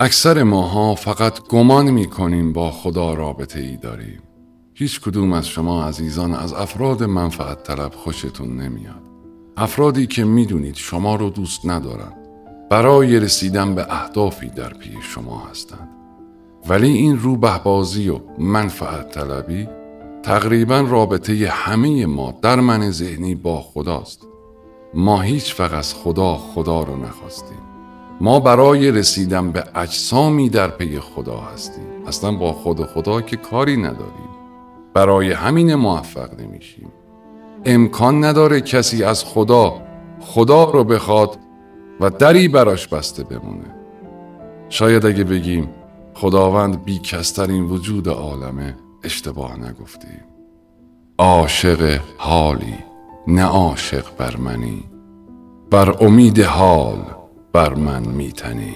اکثر ماها فقط گمان می‌کنیم با خدا رابطه ای داریم. هیچ کدوم از شما عزیزان از افراد منفعت طلب خوشتون نمیاد. افرادی که میدونید شما رو دوست ندارن، برای رسیدن به اهدافی در پی شما هستند. ولی این روبه‌بازی و منفعت طلبی تقریباً رابطه همه ما در من ذهنی با خداست. ما هیچ وقت از خدا رو نخواستیم. ما برای رسیدن به اجسامی در پی خدا هستیم. اصلا با خدا که کاری نداریم. برای همین موفق نمیشیم. امکان نداره کسی از خدا رو بخواد و دری براش بسته بمونه. شاید اگه بگیم خداوند بیکسترین وجود عالمه اشتباه نگفتیم. عاشق حالی نه عاشق بر منی، بر امید حال بر من میتنی.